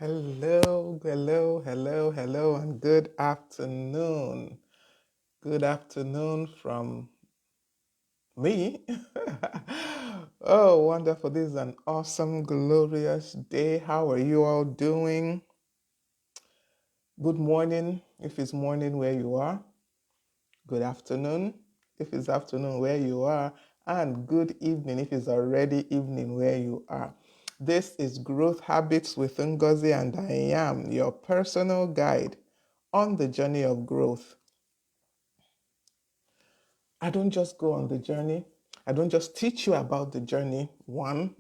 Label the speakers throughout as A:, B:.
A: Hello, hello, hello, hello, and good afternoon. Good afternoon from me. Oh, wonderful. This is an awesome, glorious day. How are you all doing? Good morning, if it's morning where you are. Good afternoon, if it's afternoon where you are. And good evening, if it's already evening where you are. This is Growth Habits with Ngozi, and I am your personal guide on the journey of growth. I don't just go on the journey. I don't just teach you about the journey. One,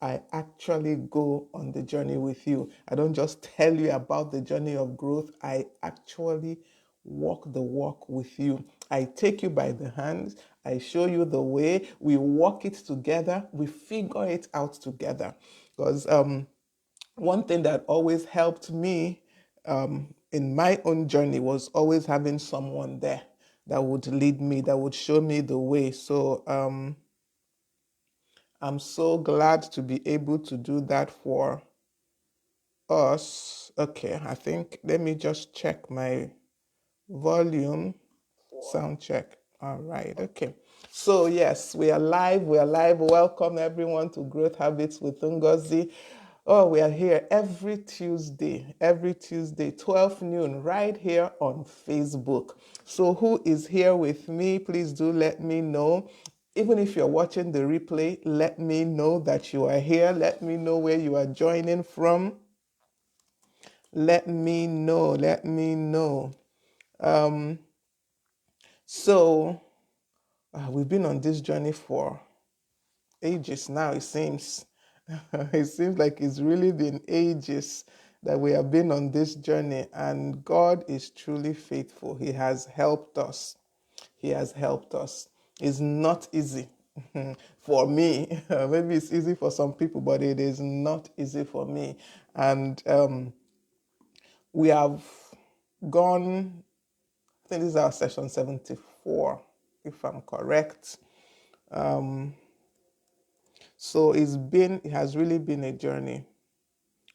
A: I actually go on the journey with you. I don't just tell you about the journey of growth. I actually walk the walk with you. I take you by the hands. I show you the way. We walk it together. We figure it out together. Because one thing that always helped me in my own journey was always having someone there that would lead me, that would show me the way. So I'm so glad to be able to do that for us. Okay, I think let me just check my volume. Sound check. All right, okay. So, yes, we are live. We are live. Welcome everyone to Growth Habits with Ngozi. Oh, we are here every Tuesday, 12 noon, right here on Facebook. So, who is here with me? Please do let me know. Even if you're watching the replay, let me know that you are here. Let me know where you are joining from. Let me know. Let me know. So, we've been on this journey for ages now, it seems. It seems like it's really been ages that we have been on this journey, and God is truly faithful. He has helped us. He has helped us. It's not easy for me. Maybe it's easy for some people, but it is not easy for me. And we have gone, I think this is our session 74, if I'm correct. So it has really been a journey.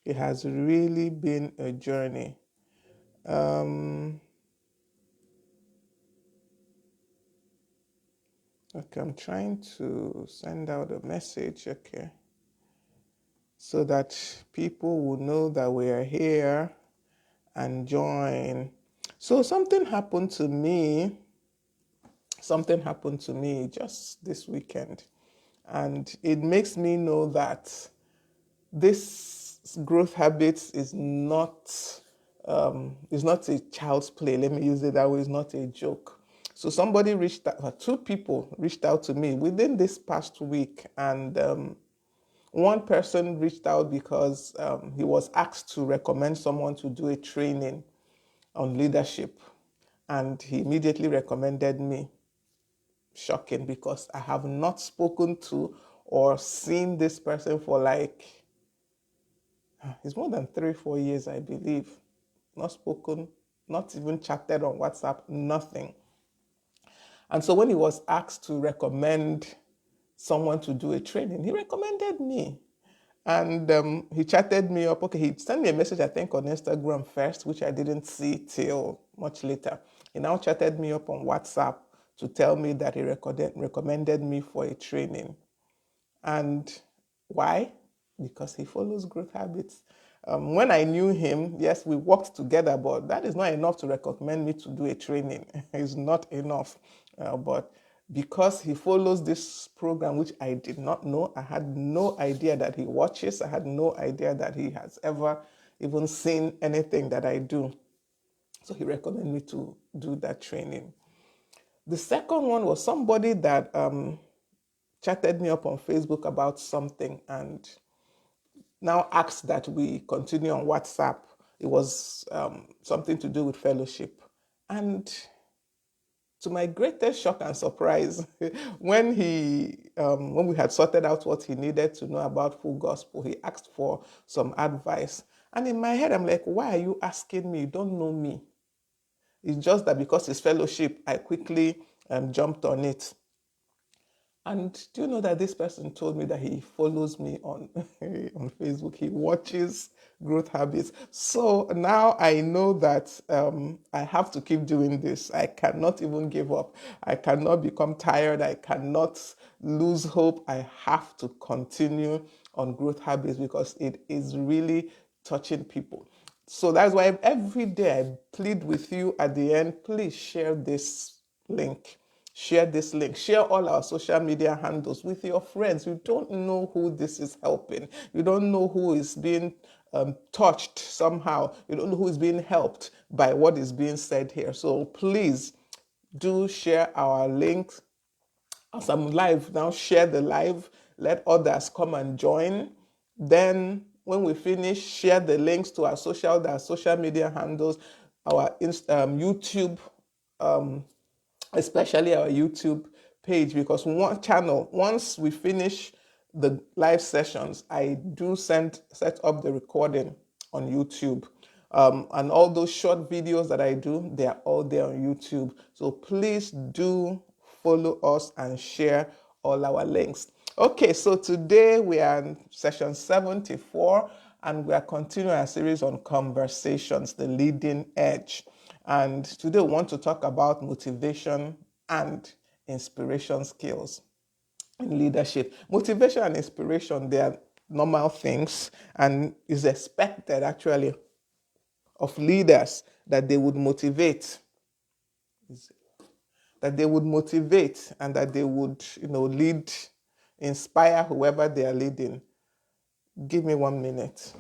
A: It has really been a journey. Okay, I'm trying to send out a message, okay, so that people will know that we are here and join. So something happened to me. Something happened to me just this weekend, and it makes me know that this growth habits is not a child's play. Let me use it that way. It's not a joke. So somebody reached out, two people reached out to me within this past week, and one person reached out because he was asked to recommend someone to do a training on leadership, and he immediately recommended me. Shocking, because I have not spoken to or seen this person for like it's more than 3, 4 years, I believe. Not spoken, not even chatted on WhatsApp, nothing. And so when he was asked to recommend someone to do a training, he recommended me. And he chatted me up. Okay, he sent me a message, I think, on Instagram first, which I didn't see till much later. He now chatted me up on WhatsApp to tell me that he recommended me for a training. And why? Because he follows growth habits. When I knew him, yes, we worked together, but that is not enough to recommend me to do a training. It's not enough. But because he follows this program, which I did not know, I had no idea that he watches. I had no idea that he has ever even seen anything that I do. So he recommended me to do that training. The second one was somebody that chatted me up on Facebook about something and now asked that we continue on WhatsApp. It was something to do with fellowship. And to my greatest shock and surprise, when we had sorted out what he needed to know about full gospel, he asked for some advice. And in my head, I'm like, why are you asking me? You don't know me. It's just that because it's fellowship, I quickly jumped on it. And do you know that this person told me that he follows me on on Facebook? He watches growth habits. So now I know that I have to keep doing this. I cannot even give up. I cannot become tired. I cannot lose hope. I have to continue on growth habits because it is really touching people. So that's why every day I plead with you at the end, please share this link. Share this link. Share all our social media handles with your friends. You don't know who this is helping. You don't know who is being touched somehow. You don't know who is being helped by what is being said here. So please do share our links. As I'm live now, share the live. Let others come and join. Then, when we finish, share the links to our social media handles, our YouTube, um, especially our YouTube page, because one channel, once we finish the live sessions, I do set up the recording on YouTube. And all those short videos that I do, they are all there on YouTube. So please do follow us and share all our links. Okay, so today we are in session 74 and we are continuing our series on conversations, the leading edge. And today we want to talk about motivation and inspiration skills in leadership. Motivation and inspiration, they are normal things and is expected actually of leaders that they would motivate, and that they would, lead, inspire whoever they are leading. Give me 1 minute.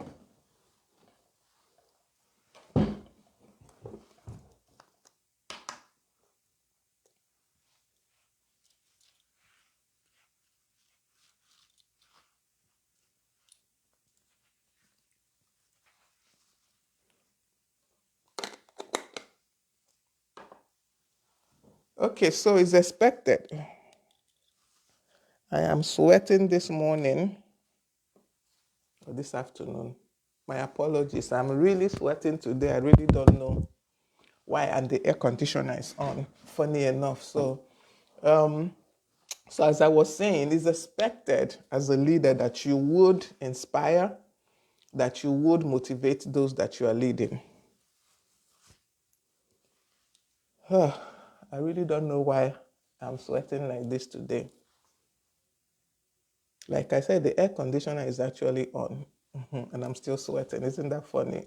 A: Okay, so it's expected. I am sweating this morning or this afternoon. My apologies. I'm really sweating today. I really don't know why, and the air conditioner is on. Funny enough. So as I was saying, it's expected as a leader that you would inspire, that you would motivate those that you are leading. I really don't know why I'm sweating like this today. Like I said, the air conditioner is actually on, and I'm still sweating. Isn't that funny?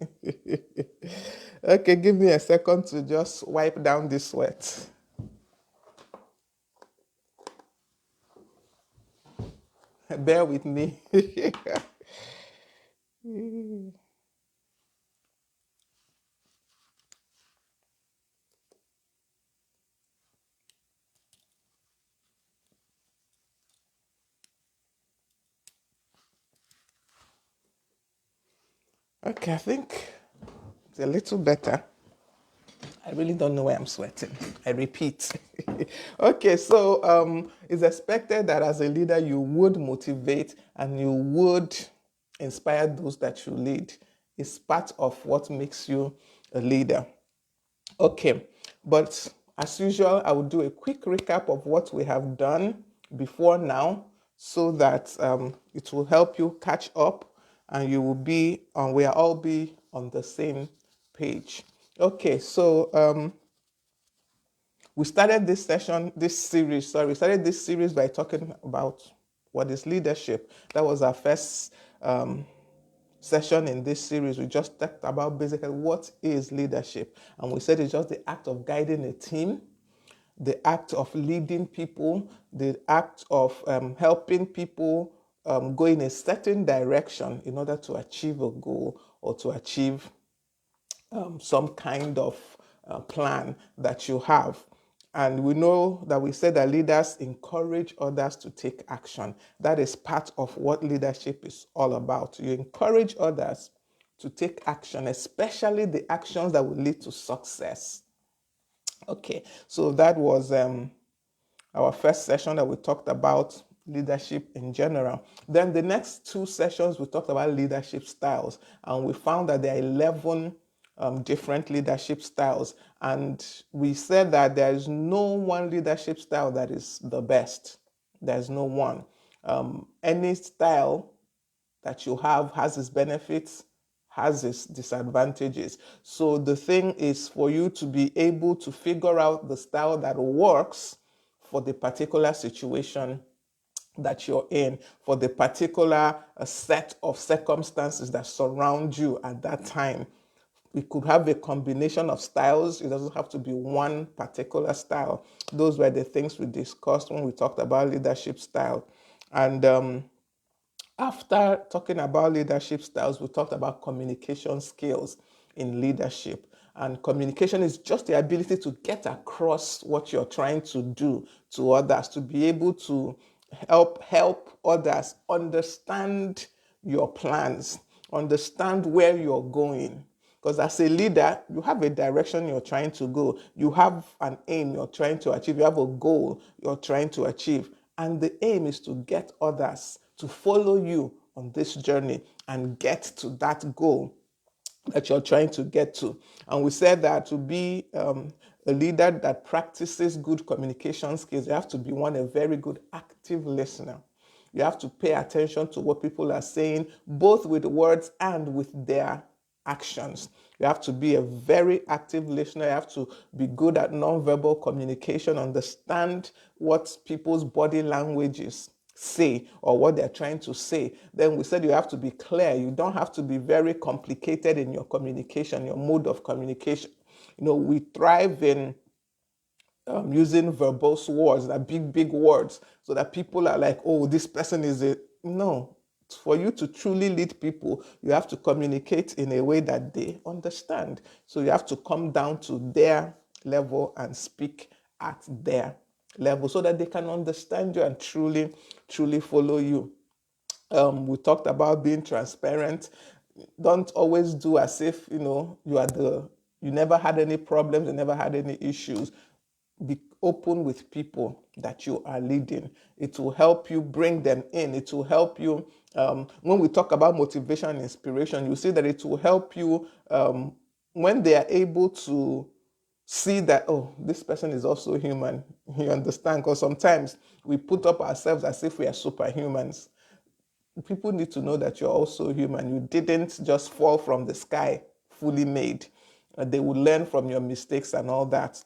A: Okay, give me a second to just wipe down this sweat. Bear with me. Okay, I think it's a little better. I really don't know why I'm sweating. I repeat. Okay, so it's expected that as a leader, you would motivate and you would inspire those that you lead. It's part of what makes you a leader. Okay, but as usual, I will do a quick recap of what we have done before now so that it will help you catch up and you will be on, we are all be on the same page. Okay, so we started we started this series by talking about what is leadership. That was our first session in this series. We just talked about basically what is leadership. And we said it's just the act of guiding a team, the act of leading people, the act of helping people go in a certain direction in order to achieve a goal or to achieve some kind of plan that you have. And we know that we said that leaders encourage others to take action. That is part of what leadership is all about. You encourage others to take action, especially the actions that will lead to success. Okay, so that was our first session that we talked about leadership in general. Then the next two sessions, we talked about leadership styles, and we found that there are 11 different leadership styles. And we said that there is no one leadership style that is the best. There's no one. Any style that you have has its benefits, has its disadvantages. So the thing is for you to be able to figure out the style that works for the particular situation that you're in, for the particular set of circumstances that surround you at that time. We could have a combination of styles. It doesn't have to be one particular style. Those were the things we discussed when we talked about leadership style. And after talking about leadership styles, we talked about communication skills in leadership. And communication is just the ability to get across what you're trying to do to others, to be able to help others understand your plans, understand where you're going. Because as a leader, you have a direction you're trying to go. You have an aim you're trying to achieve. You have a goal you're trying to achieve. And the aim is to get others to follow you on this journey and get to that goal that you're trying to get to. And we said that to be a leader that practices good communication skills, you have to be a very good active listener. You have to pay attention to what people are saying, both with words and with their actions. You have to be a very active listener. You have to be good at nonverbal communication, understand what people's body languages say or what they're trying to say. Then we said you have to be clear. You don't have to be very complicated in your communication, your mode of communication. We thrive in using verbose words, that big words, so that people are like, oh, this person is a... No. For you to truly lead people, you have to communicate in a way that they understand. So you have to come down to their level and speak at their level so that they can understand you and truly follow you. We talked about being transparent. Don't always do as if you never had any problems, you never had any issues. Be open with people that you are leading. It will help you bring them in. It will help you. When we talk about motivation and inspiration, you see that it will help you when they are able to see that, oh, this person is also human. You understand? Because sometimes we put up ourselves as if we are superhumans. People need to know that you're also human. You didn't just fall from the sky fully made. They will learn from your mistakes and all that.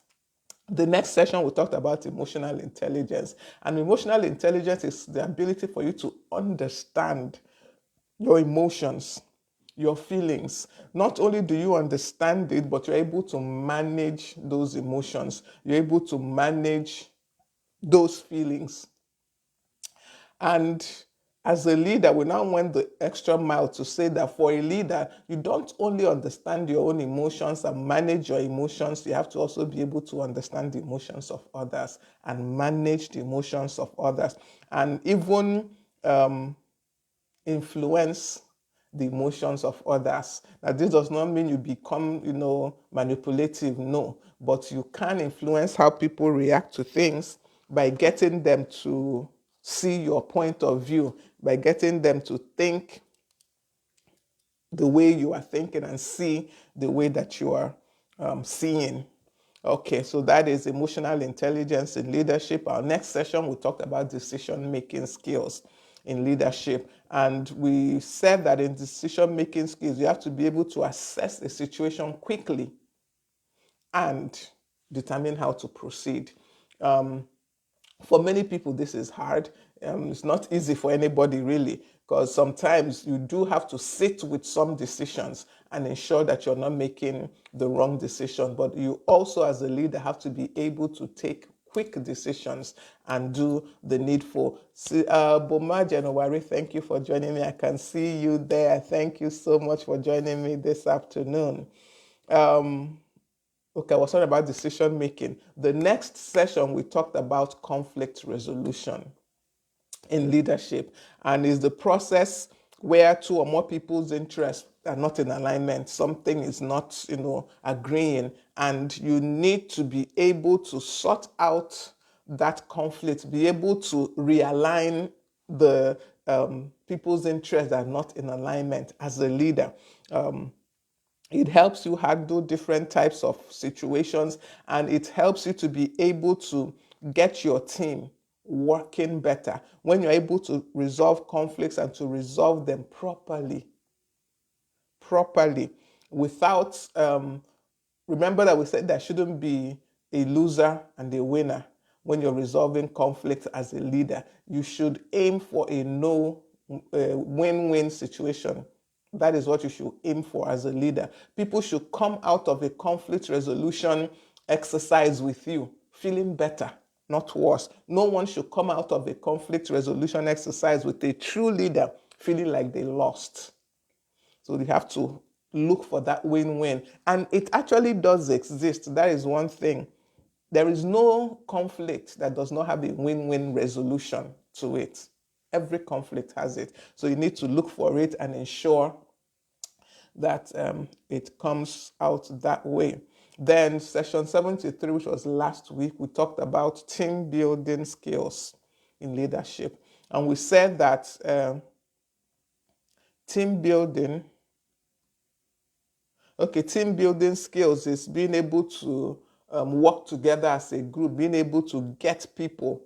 A: The next session, we talked about emotional intelligence. And emotional intelligence is the ability for you to understand your emotions, your feelings. Not only do you understand it, but you're able to manage those emotions. You're able to manage those feelings. And as a leader, we now went the extra mile to say that for a leader, you don't only understand your own emotions and manage your emotions, you have to also be able to understand the emotions of others and manage the emotions of others, and even influence the emotions of others. Now, this does not mean you become, manipulative, no, but you can influence how people react to things by getting them to see your point of view, by getting them to think the way you are thinking and see the way that you are seeing. Okay, so that is emotional intelligence in leadership. Our next session, we talked about decision-making skills in leadership. And we said that in decision-making skills, you have to be able to assess a situation quickly and determine how to proceed. For many people, this is hard. It's not easy for anybody, really, because sometimes you do have to sit with some decisions and ensure that you're not making the wrong decision. But you also, as a leader, have to be able to take quick decisions and do the needful. Boma Janowari, thank you for joining me. I can see you there. Thank you so much for joining me this afternoon. Okay, I was talking about decision making. The next session, we talked about conflict resolution in leadership, and is the process where two or more people's interests are not in alignment. Something is not, agreeing, and you need to be able to sort out that conflict, be able to realign the people's interests that are not in alignment as a leader. It helps you handle different types of situations, and it helps you to be able to get your team working better. When you're able to resolve conflicts and to resolve them properly, properly without, remember that we said there shouldn't be a loser and a winner when you're resolving conflict as a leader. You should aim for a win-win situation. That is what you should aim for as a leader. People should come out of a conflict resolution exercise with you feeling better, not worse. No one should come out of a conflict resolution exercise with a true leader feeling like they lost. So you have to look for that win-win. And it actually does exist. That is one thing. There is no conflict that does not have a win-win resolution to it. Every conflict has it. So you need to look for it and ensure that it comes out that way. Then session 73, which was last week, we talked about team building skills in leadership. And we said that team building skills is being able to work together as a group, being able to get people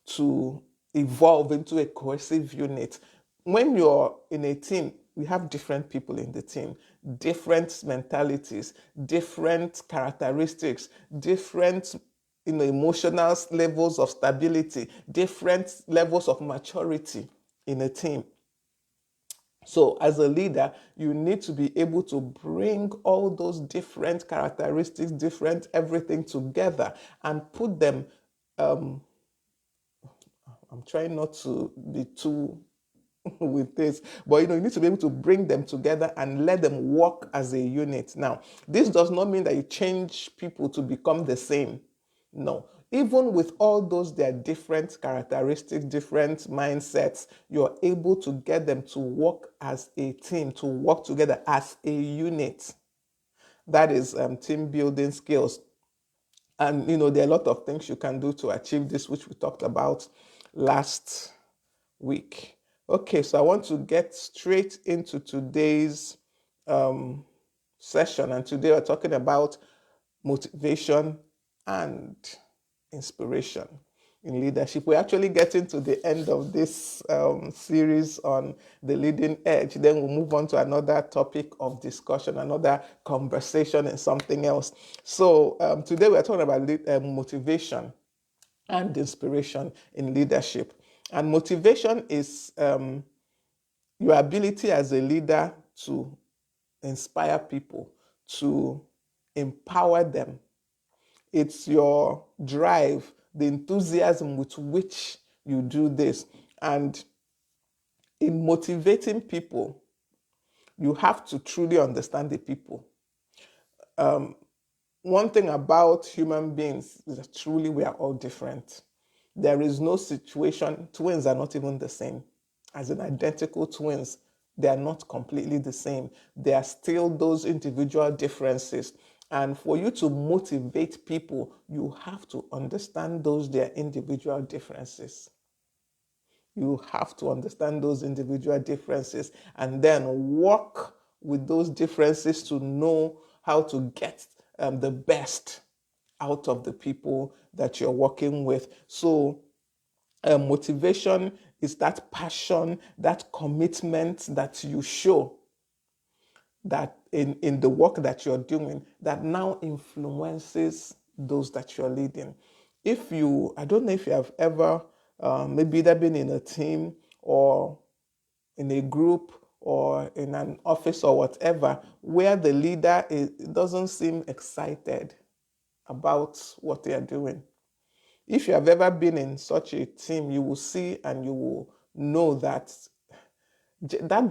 A: to evolve into a cohesive unit. When you're in a team, we have different people in the team, different mentalities, different characteristics, different emotional levels of stability, different levels of maturity in a team. So as a leader, you need to be able to bring all those different characteristics, different everything together and put them, I'm trying not to be too with this, but you need to be able to bring them together and let them work as a unit. Now, this does not mean that you change people to become the same. No. Even with all those, their different characteristics, different mindsets, you're able to get them to work as a team, to work together as a unit. That is team building skills. And, there are a lot of things you can do to achieve this, which we talked about last week. Okay, so I want to get straight into today's session. And today we're talking about motivation and inspiration in leadership. We're actually getting to the end of this series on the leading edge. Then we'll move on to another topic of discussion, another conversation and something else. So today we're talking about motivation and inspiration in leadership. And motivation is your ability as a leader to inspire people, to empower them. It's your drive, the enthusiasm with which you do this. And in motivating people, you have to truly understand the people. One thing about human beings is that truly we are all different. There is no situation, twins are not even the same. As in identical twins, they are not completely the same. There are still those individual differences. And for you to motivate people, you have to understand their individual differences. You have to understand those individual differences and then work with those differences to know how to get the best out of the people that you're working with. So motivation is that passion, that commitment that you show that in the work that you're doing that now influences those that you're leading. I don't know if you have ever maybe either been in a team or in a group or in an office or whatever, where the leader doesn't seem excited about what they are doing. If you have ever been in such a team, you will see and you will know that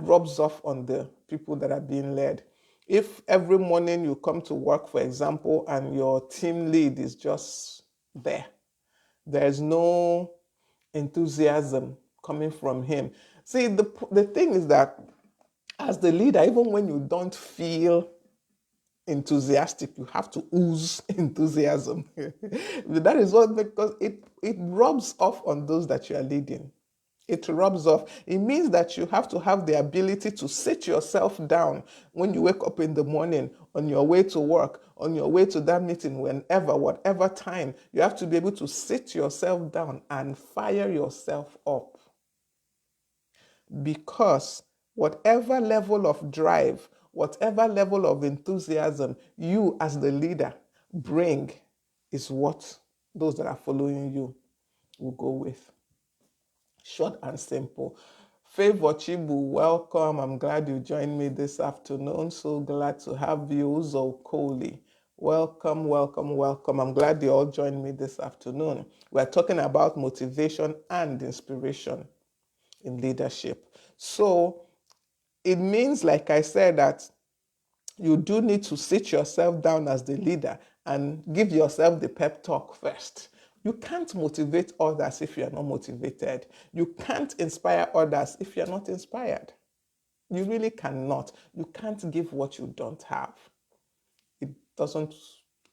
A: rubs off on the people that are being led. If every morning you come to work, for example, and your team lead is just there's no enthusiasm coming from him. See, the thing is that as the leader, even when you don't feel enthusiastic, you have to ooze enthusiasm. That is what, because it rubs off on those that you are leading. It rubs off. It means that you have to have the ability to sit yourself down when you wake up in the morning, on your way to work, on your way to that meeting, whatever time. You have to be able to sit yourself down and fire yourself up. Because Whatever level of drive, whatever level of enthusiasm you as the leader bring is what those that are following you will go with. Short and simple. Favor Chibu, welcome. I'm glad you joined me this afternoon. So glad to have you. Uzo Koli, welcome, welcome, welcome. I'm glad you all joined me this afternoon. We're talking about motivation and inspiration in leadership. So it means, like I said, that you do need to sit yourself down as the leader and give yourself the pep talk first. You can't motivate others if you are not motivated. You can't inspire others if you're not inspired. You really cannot. You can't give what you don't have. It doesn't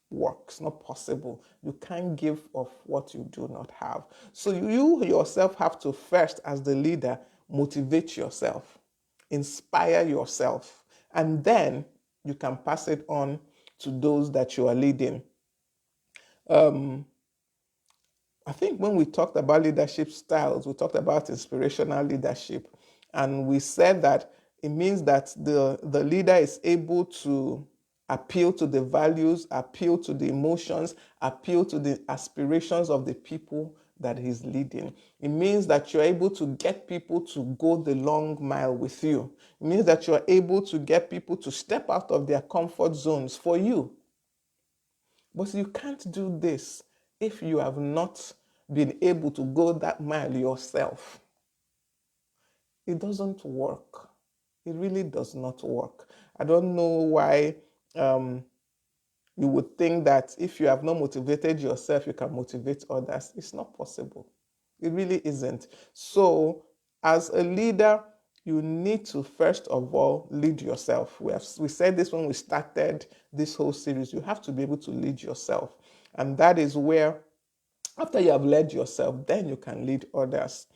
A: work. It's not possible. You can't give of what you do not have. So you yourself have to first, as the leader, motivate yourself, inspire yourself, and then you can pass it on to those that you are leading. I think when we talked about leadership styles, we talked about inspirational leadership, and we said that it means that the leader is able to appeal to the values, appeal to the emotions, appeal to the aspirations of the people that he's leading. It means that you're able to get people to go the long mile with you. It means that you're able to get people to step out of their comfort zones for you. But you can't do this if you have not been able to go that mile yourself. It doesn't work. It really does not work. I don't know why you would think that if you have not motivated yourself, you can motivate others. It's not possible. It really isn't. So, as a leader, you need to first of all lead yourself. We said this when we started this whole series. You have to be able to lead yourself. And that is where, after you have led yourself, then you can lead others.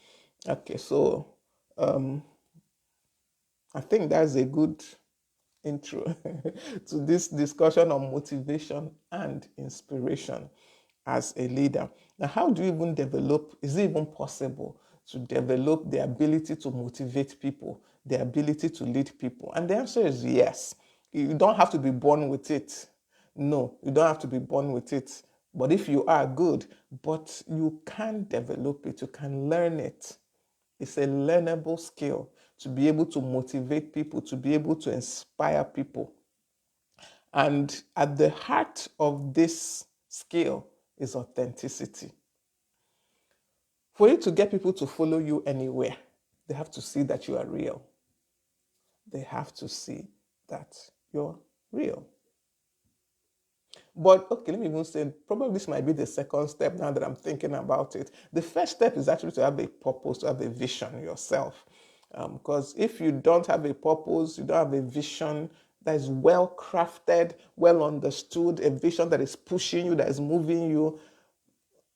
A: Okay, so I think that's a good intro to this discussion on motivation and inspiration as a leader. Now, how do you even develop? Is it even possible to develop the ability to motivate people, the ability to lead people? And the answer is yes. You don't have to be born with it. No, you don't have to be born with it. But if you are, good. But you can develop it, you can learn it. It's a learnable skill to be able to motivate people, to be able to inspire people. And at the heart of this skill is authenticity. For you to get people to follow you anywhere, they have to see that you are real. They have to see that you're real. But okay, let me even say, probably this might be the second step now that I'm thinking about it. The first step is actually to have a purpose, to have a vision yourself. Because if you don't have a purpose, you don't have a vision that is well crafted, well understood, a vision that is pushing you, that is moving you,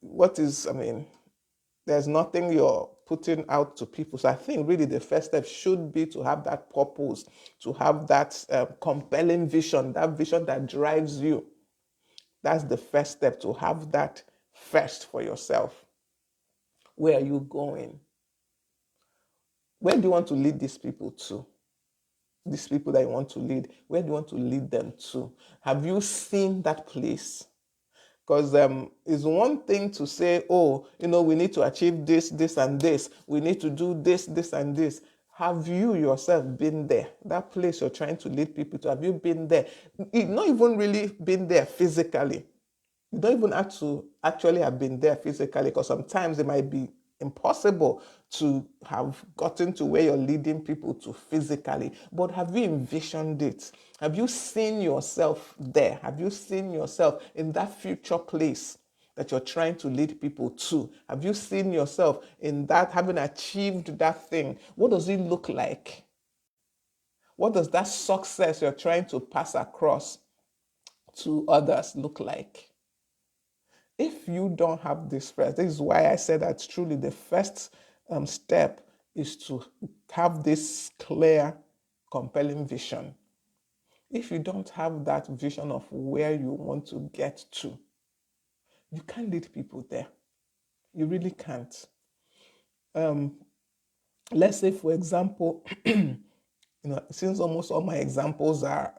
A: there's nothing you're putting out to people. So I think really the first step should be to have that purpose, to have that compelling vision, that vision that drives you. That's the first step, to have that first for yourself. Where are you going? Where do you want to lead these people to? These people that you want to lead, where do you want to lead them to? Have you seen that place? Because it's one thing to say, oh, we need to achieve this, this, and this. We need to do this, this, and this. Have you yourself been there? That place you're trying to lead people to, have you been there? You've not even really been there physically. You don't even have to actually have been there physically, because sometimes it might be impossible to have gotten to where you're leading people to physically. But have you envisioned it? Have you seen yourself there? Have you seen yourself in that future place that you're trying to lead people to? Have you seen yourself in that, having achieved that thing? What does it look like? What does that success you're trying to pass across to others look like? If you don't have this first, this is why I said that truly the first step is to have this clear, compelling vision. If you don't have that vision of where you want to get to, you can't lead people there. You really can't. Let's say, for example, Since almost all my examples are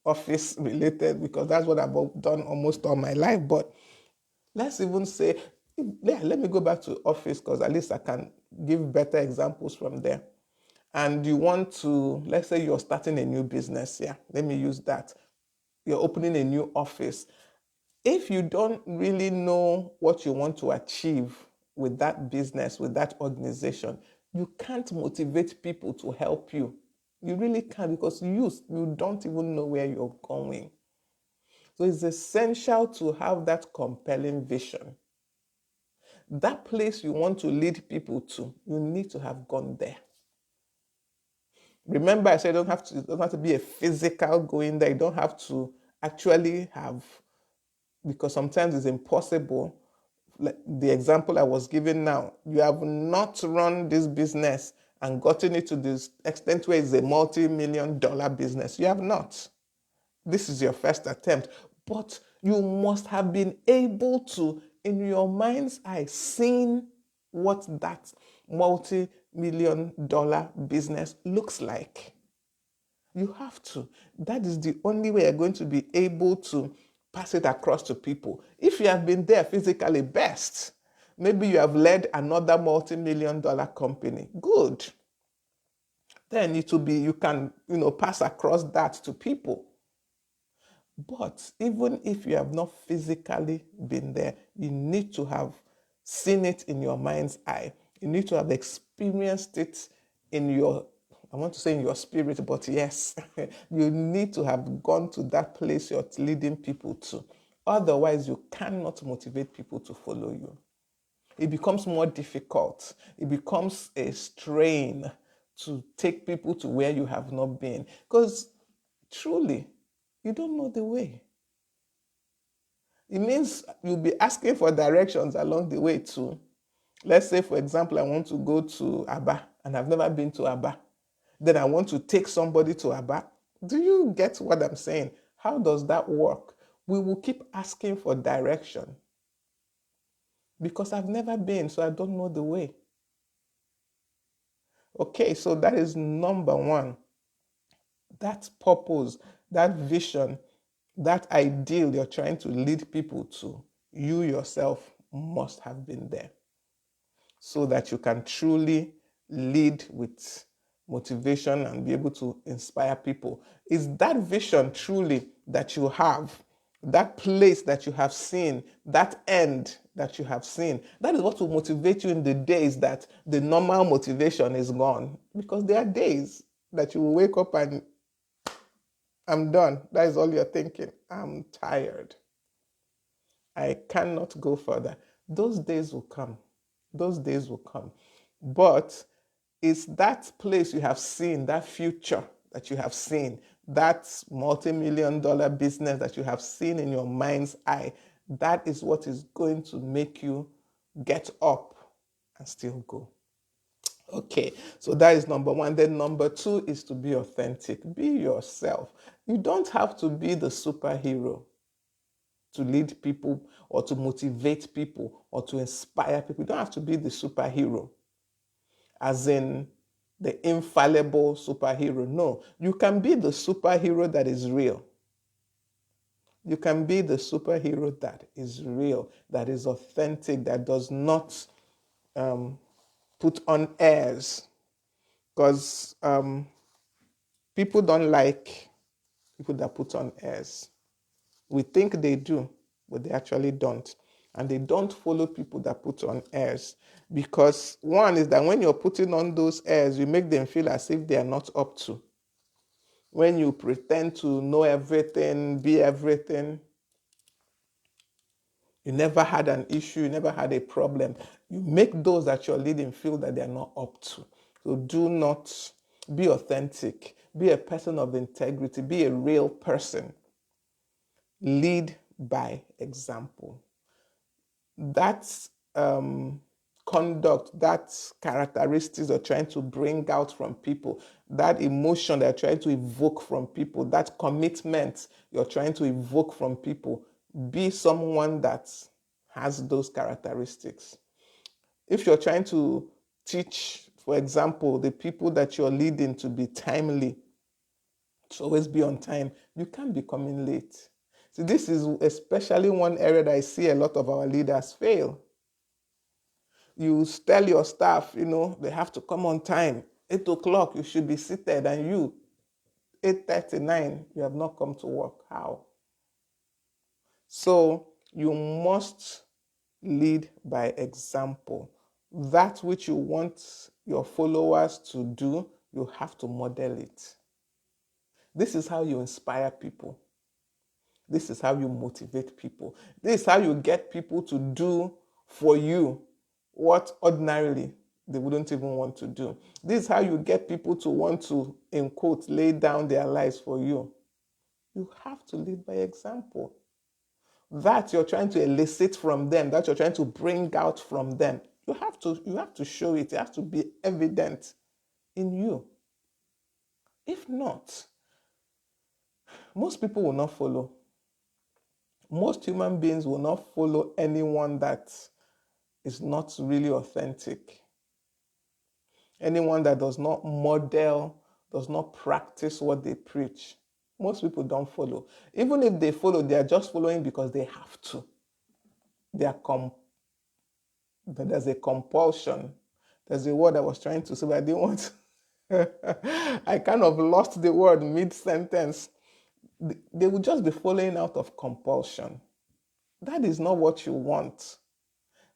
A: office related, because that's what I've done almost all my life. But let's even say, yeah, let me go back to office because at least I can give better examples from there. And you want to, let's say you're starting a new business. Yeah, let me use that. You're opening a new office. If you don't really know what you want to achieve with that business, with that organization, you can't motivate people to help you. You really can't, because you don't even know where you're going. So it's essential to have that compelling vision. That place you want to lead people to, you need to have gone there. Remember, I said it don't have to be a physical going there. You don't have to actually have, because sometimes it's impossible. Like the example I was giving now, you have not run this business and gotten it to this extent where it's a multi-million dollar business. You have not. This is your first attempt, but you must have been able to, in your mind's eye, seen what that multi-million dollar business looks like. You have to. That is the only way you're going to be able to pass it across to people. If you have been there physically, best. Maybe you have led another multi-million dollar company. Good. Then it will be, you can, pass across that to people. But even if you have not physically been there, you need to have seen it in your mind's eye. You need to have experienced it in your, I want to say in your spirit, but yes, you need to have gone to that place you're leading people to. Otherwise, you cannot motivate people to follow you. It becomes more difficult. It becomes a strain to take people to where you have not been. Because truly, you don't know the way. It means you'll be asking for directions along the way too. Let's say, for example, I want to go to Aba and I've never been to Aba. Then I want to take somebody to Aba. Do you get what I'm saying? How does that work? We will keep asking for direction because I've never been, so I don't know the way. Okay, so that is number one. That purpose, that vision, that ideal you're trying to lead people to, you yourself must have been there so that you can truly lead with motivation and be able to inspire people. Is that vision truly that you have, that place that you have seen, that end that you have seen? That is what will motivate you in the days that the normal motivation is gone. Because there are days that you will wake up and I'm done. That is all you're thinking. I'm tired. I cannot go further. Those days will come. Those days will come. But it's that place you have seen, that future that you have seen, that multi-million dollar business that you have seen in your mind's eye, that is what is going to make you get up and still go. Okay, so that is number one. Then number two is to be authentic. Be yourself. You don't have to be the superhero to lead people or to motivate people or to inspire people. You don't have to be the superhero, as in the infallible superhero. No, you can be the superhero that is real. You can be the superhero that is real, that is authentic, that does not put on airs. Because people don't like people that put on airs. We think they do, but they actually don't. And they don't follow people that put on airs. Because one is that when you're putting on those airs, you make them feel as if they are not up to. When you pretend to know everything, be everything, you never had an issue, you never had a problem, you make those that you're leading feel that they're not up to. So do not be authentic. Be a person of integrity. Be a real person. Lead by example. That conduct, that characteristics they're trying to bring out from people, that emotion they're trying to evoke from people, that commitment you're trying to evoke from people, be someone that has those characteristics. If you're trying to teach, for example, the people that you're leading to be timely, to always be on time. You can't be coming late. So this is especially one area that I see a lot of our leaders fail. You tell your staff, they have to come on time. 8 o'clock, you should be seated, and you, 8:39, you have not come to work. How? So you must lead by example. That which you want your followers to do, you have to model it. This is how you inspire people. This is how you motivate people. This is how you get people to do for you what ordinarily they wouldn't even want to do. This is how you get people to want to, in quotes, lay down their lives for you. You have to lead by example. That you're trying to elicit from them, that you're trying to bring out from them, you have to show it. It has to be evident in you. If not, most people will not follow. Most human beings will not follow anyone that is not really authentic. Anyone that does not model, does not practice what they preach. Most people don't follow. Even if they follow, they are just following because they have to. They are there's a compulsion. There's a word I was trying to say, but I didn't want to. I kind of lost the word mid-sentence. They will just be following out of compulsion. That is not what you want.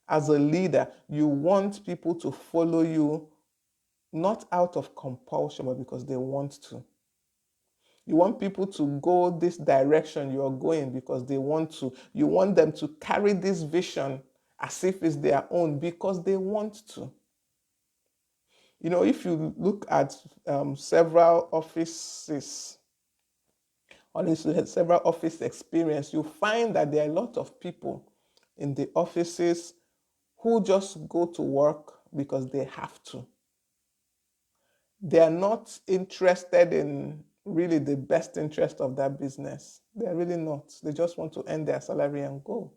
A: As a leader, you want people to follow you not out of compulsion, but because they want to. You want people to go this direction you're going because they want to. You want them to carry this vision as if it's their own because they want to. If you look at several offices, honestly, several office experience, you find that there are a lot of people in the offices who just go to work because they have to. They are not interested in really the best interest of that business. They're really not. They just want to earn their salary and go.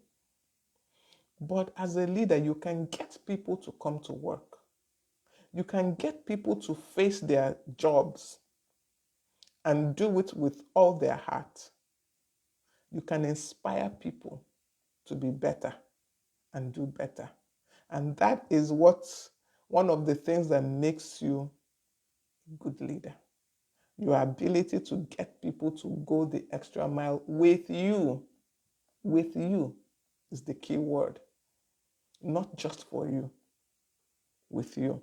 A: But as a leader, you can get people to come to work. You can get people to face their jobs and do it with all their heart. You can inspire people to be better and do better. And that is one of the things that makes you a good leader. Your ability to get people to go the extra mile with you. With you is the key word. Not just for you, with you.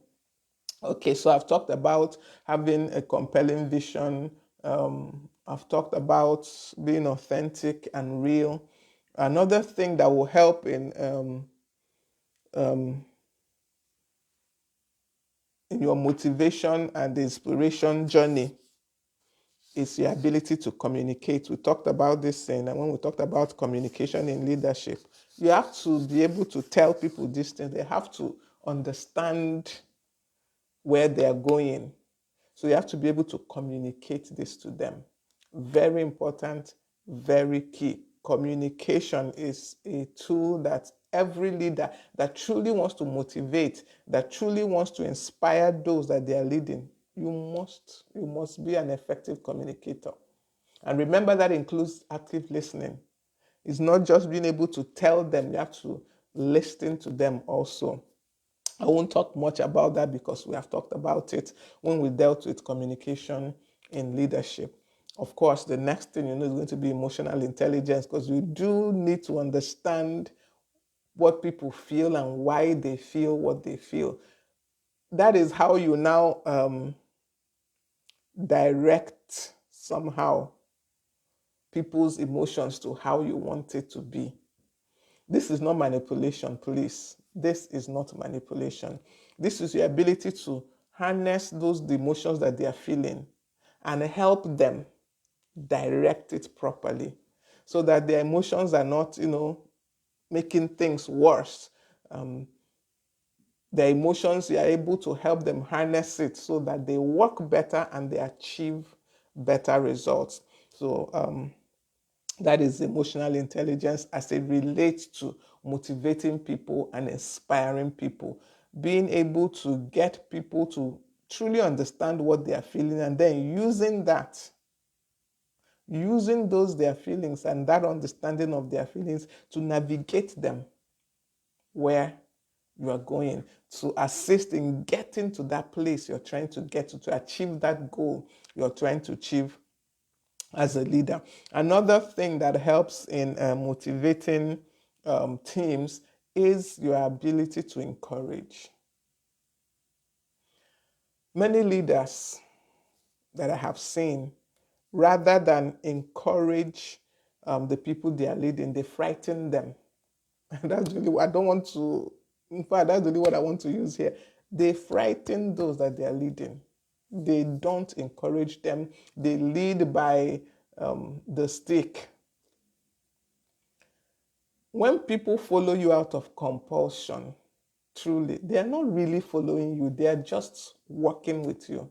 A: Okay, so I've talked about having a compelling vision. I've talked about being authentic and real. Another thing that will help in your motivation and inspiration journey is your ability to communicate. We talked about this thing, and when we talked about communication in leadership, you have to be able to tell people these things. They have to understand where they are going. So you have to be able to communicate this to them. Very important, very key. Communication is a tool that every leader that truly wants to motivate, that truly wants to inspire those that they are leading, you must be an effective communicator. And remember that includes active listening. It's not just being able to tell them, you have to listen to them also. I won't talk much about that because we have talked about it when we dealt with communication in leadership. Of course, the next thing is going to be emotional intelligence, because you do need to understand what people feel and why they feel what they feel. That is how you now direct somehow people's emotions to how you want it to be. This is not manipulation, please. This is not manipulation. This is your ability to harness those emotions that they are feeling and help them direct it properly so that their emotions are not, making things worse. Their emotions, you are able to help them harness it so that they work better and they achieve better results. So that is emotional intelligence as it relates to motivating people and inspiring people. Being able to get people to truly understand what they are feeling and then using that using those their feelings and that understanding of their feelings to navigate them where you are going, to assist in getting to that place you're trying to get to achieve that goal you're trying to achieve as a leader. Another thing that helps in motivating teams is your ability to encourage. Many leaders that I have seen, rather than encourage the people they are leading, they frighten them. That's really what I don't want to, in fact, that's really what I want to use here. They frighten those that they are leading. They don't encourage them. They lead by the stick. When people follow you out of compulsion, truly, they are not really following you. They are just working with you.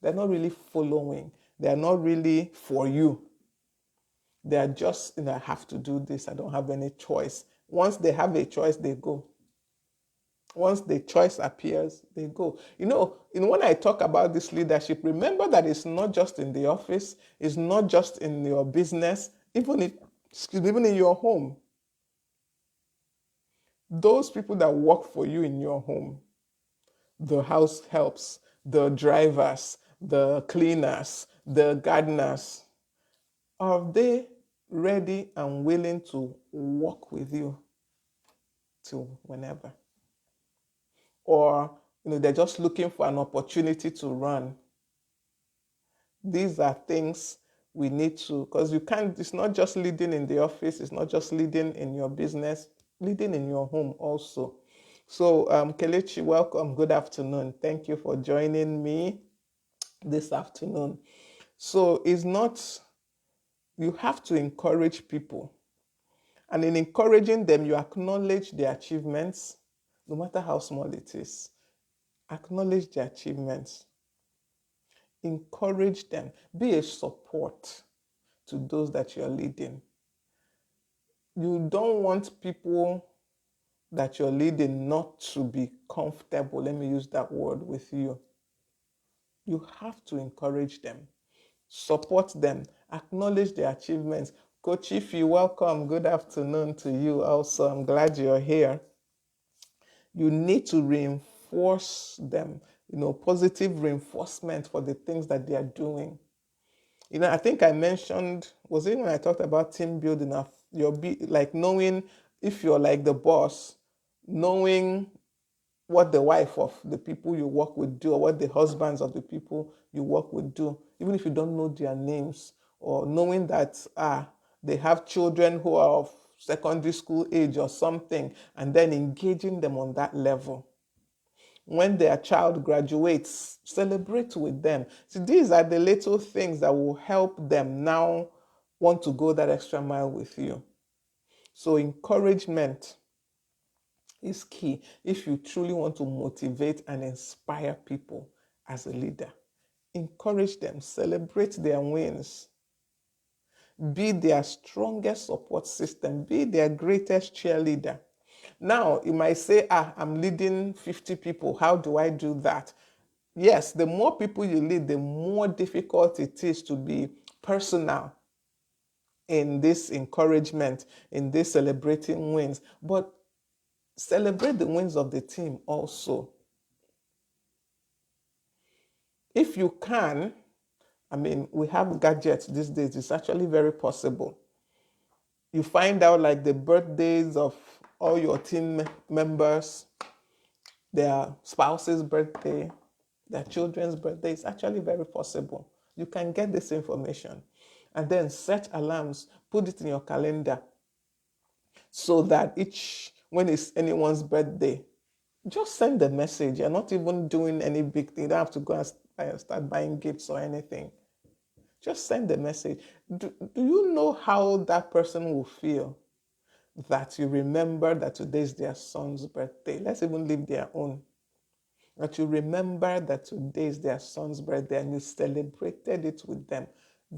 A: They're not really following. They are not really for you. They are just, I have to do this. I don't have any choice. Once they have a choice, they go. Once the choice appears, they go. When I talk about this leadership, remember that it's not just in the office, it's not just in your business, even in your home. Those people that work for you in your home, the house helps, the drivers, the cleaners, the gardeners, are they ready and willing to work with you till whenever? Or they're just looking for an opportunity to run. These are things we need to, because it's not just leading in the office, it's not just leading in your business, leading in your home also. So Kelechi, welcome, good afternoon. Thank you for joining me this afternoon. So you have to encourage people. And in encouraging them, you acknowledge their achievements, no matter how small it is. Acknowledge their achievements. Encourage them. Be a support to those that you're leading. You don't want people that you're leading not to be comfortable, let me use that word, with you. You have to encourage them, support them, acknowledge their achievements. Coach Ify, welcome. Good afternoon to you also. I'm glad you're here. You need to reinforce them, positive reinforcement for the things that they are doing. I think I mentioned, was it when I talked about team building, like knowing if you're like the boss, knowing what the wife of the people you work with do, or what the husbands of the people you work with do, even if you don't know their names, or knowing that they have children who are of secondary school age or something, and then engaging them on that level. When their child graduates, celebrate with them. So these are the little things that will help them now want to go that extra mile with you. So encouragement is key if you truly want to motivate and inspire people as a leader. Encourage them, celebrate their wins. Be their strongest support system, be their greatest cheerleader. Now, you might say, I'm leading 50 people. How do I do that? Yes, the more people you lead, the more difficult it is to be personal in this encouragement, in this celebrating wins. But celebrate the wins of the team also. If you can, we have gadgets these days. It's actually very possible. You find out like the birthdays of all your team members, their spouse's birthday, their children's birthday. It's actually very possible. You can get this information and then set alarms, put it in your calendar so that when it's anyone's birthday, just send a message. You're not even doing any big thing. You don't have to go and start buying gifts or anything. Just send a message. Do you know how that person will feel that you remember that today is their son's birthday? Let's even leave their own. That you remember that today is their son's birthday and you celebrated it with them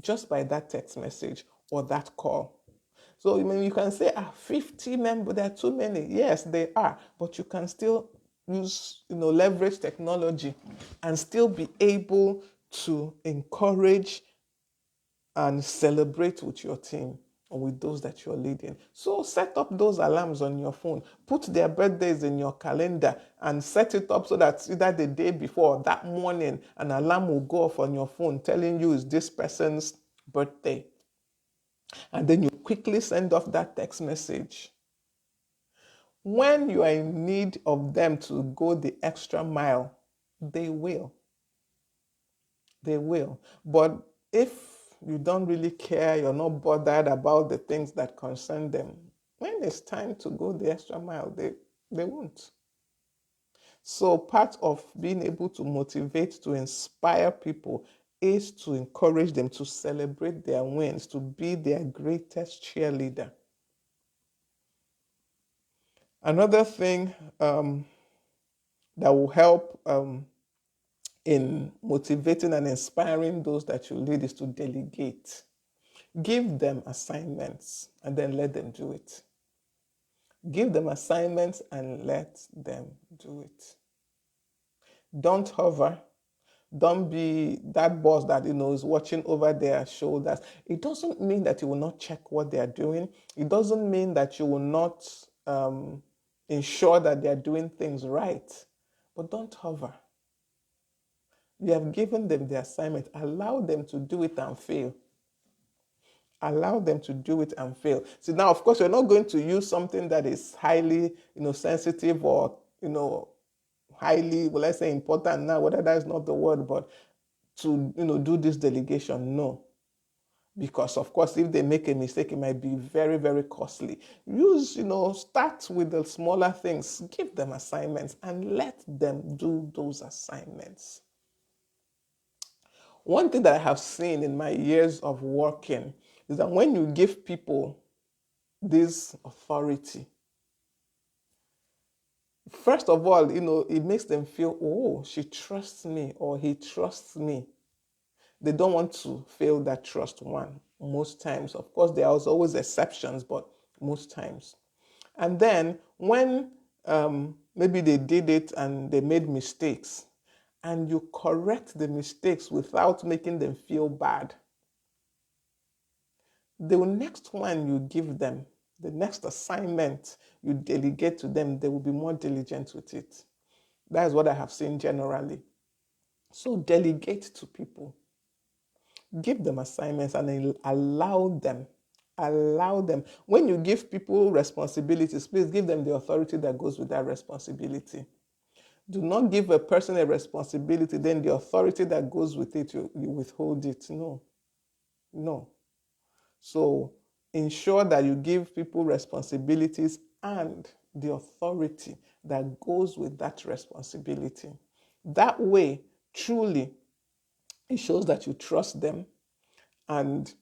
A: just by that text message or that call. So you can say, 50 members, there are too many. Yes, they are, but you can still use, leverage technology and still be able to encourage and celebrate with your team or with those that you're leading. So set up those alarms on your phone. Put their birthdays in your calendar and set it up so that either the day before or that morning, an alarm will go off on your phone telling you it's this person's birthday. And then you quickly send off that text message. When you are in need of them to go the extra mile, they will. They will. But if you don't really care, you're not bothered about the things that concern them, when it's time to go the extra mile, they won't. So part of being able to motivate, to inspire people is to encourage them to celebrate their wins, to be their greatest cheerleader. Another thing that will help in motivating and inspiring those that you lead is to delegate. Give them assignments and then let them do it. Give them assignments and let them do it. Don't hover. Don't be that boss that is watching over their shoulders. It doesn't mean that you will not check what they are doing. It doesn't mean that you will not ensure that they are doing things right. But don't hover. You have given them the assignment. Allow them to do it and fail. Allow them to do it and fail. See, now, of course, you're not going to use something that is highly, sensitive or, highly, well, let's say important now, whether that is not the word, but to, do this delegation. No. Because, of course, if they make a mistake, it might be very, very costly. Start with the smaller things. Give them assignments and let them do those assignments. One thing that I have seen in my years of working is that when you give people this authority, first of all, it makes them feel, oh, she trusts me or he trusts me. They don't want to fail that trust one most times. Of course, there are always exceptions, but most times. And then when maybe they did it and they made mistakes, and you correct the mistakes without making them feel bad, the next one you give them, the next assignment you delegate to them, they will be more diligent with it. That is what I have seen generally. So delegate to people. Give them assignments and allow them. Allow them. When you give people responsibilities, please give them the authority that goes with that responsibility. Do not give a person a responsibility, then the authority that goes with it, you withhold it. No. No. So ensure that you give people responsibilities and the authority that goes with that responsibility. That way, truly, it shows that you trust them. And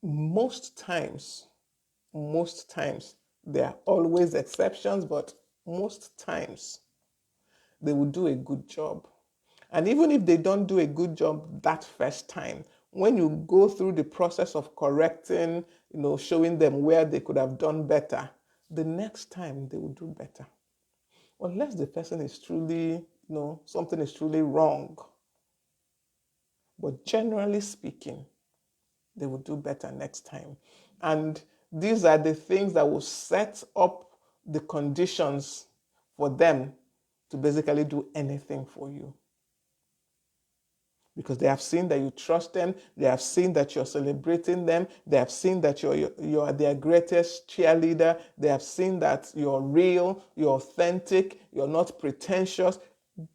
A: most times, there are always exceptions, but most times they will do a good job. And even if they don't do a good job that first time, when you go through the process of correcting, showing them where they could have done better, the next time they will do better. Unless the person is truly, something is truly wrong. But generally speaking, they will do better next time. And these are the things that will set up the conditions for them to basically do anything for you. Because they have seen that you trust them, they have seen that you're celebrating them, they have seen that you're their greatest cheerleader, they have seen that you're real, you're authentic, you're not pretentious.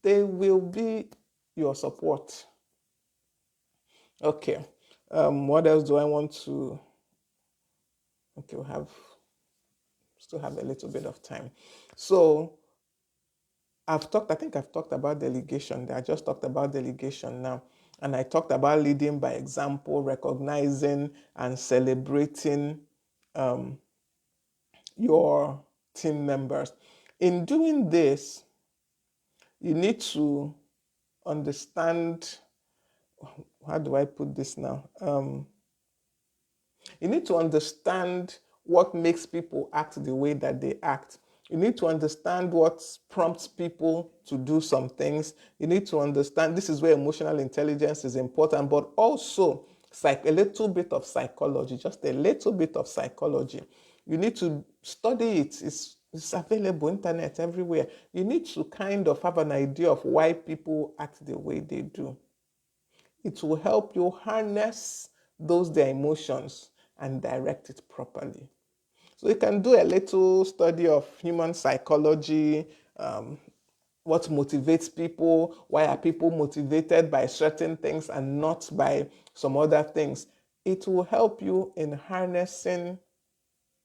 A: They will be your support. Okay. What else do I want to? Okay, still have a little bit of time. So I think I've talked about delegation. I just talked about delegation now. And I talked about leading by example, recognizing and celebrating your team members. In doing this, you need to understand, how do I put this now? You need to understand what makes people act the way that they act. You need to understand what prompts people to do some things. You need to understand, this is where emotional intelligence is important, but also a little bit of psychology, just a little bit of psychology. You need to study it. It's available, internet everywhere. You need to kind of have an idea of why people act the way they do. It will help you harness those their emotions and direct it properly. So you can do a little study of human psychology, what motivates people, why are people motivated by certain things and not by some other things. It will help you in harnessing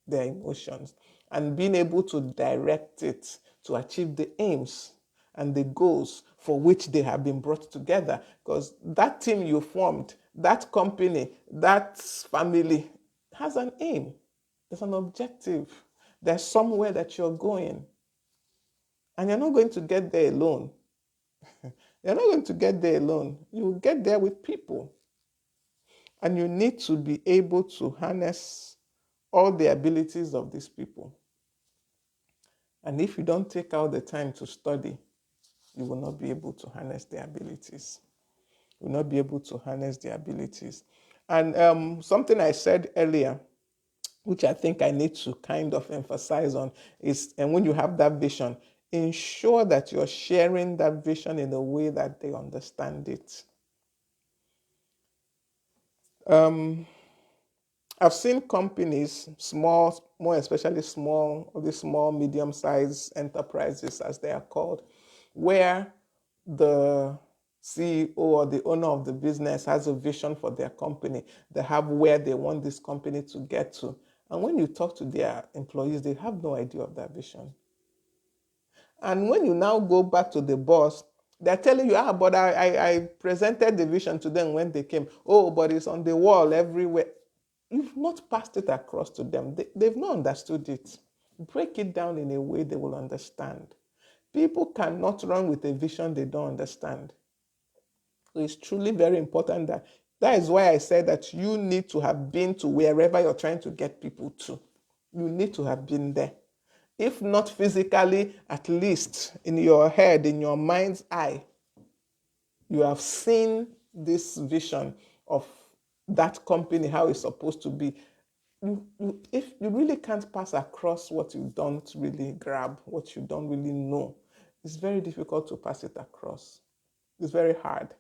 A: their emotions and being able to direct it to achieve the aims and the goals for which they have been brought together. Because that team you formed, that company, that family has an aim, there's an objective, there's somewhere that you're going. And you're not going to get there alone. You're not going to get there alone. You will get there with people. And you need to be able to harness all the abilities of these people. And if you don't take out the time to study, you will not be able to harness their abilities. You will not be able to harness their abilities. And something I said earlier, which I think I need to kind of emphasize on, is, and when you have that vision, ensure that you're sharing that vision in a way that they understand it. I've seen companies, small, more especially small, or the small, medium-sized enterprises, as they are called, where the CEO or the owner of the business has a vision for their company. They have where they want this company to get to. And when you talk to their employees, they have no idea of that vision. And when you now go back to the boss, they're telling you, but I presented the vision to them when they came. Oh, but it's on the wall everywhere. You've not passed it across to them. They've not understood it. Break it down in a way they will understand. People cannot run with a vision they don't understand. So it's truly very important that is why I said that you need to have been to wherever you're trying to get people to. You need to have been there. If not physically, at least in your head, in your mind's eye, you have seen this vision of that company, how it's supposed to be. If you really can't pass across what you don't really grab, what you don't really know, it's very difficult to pass it across. It's very hard.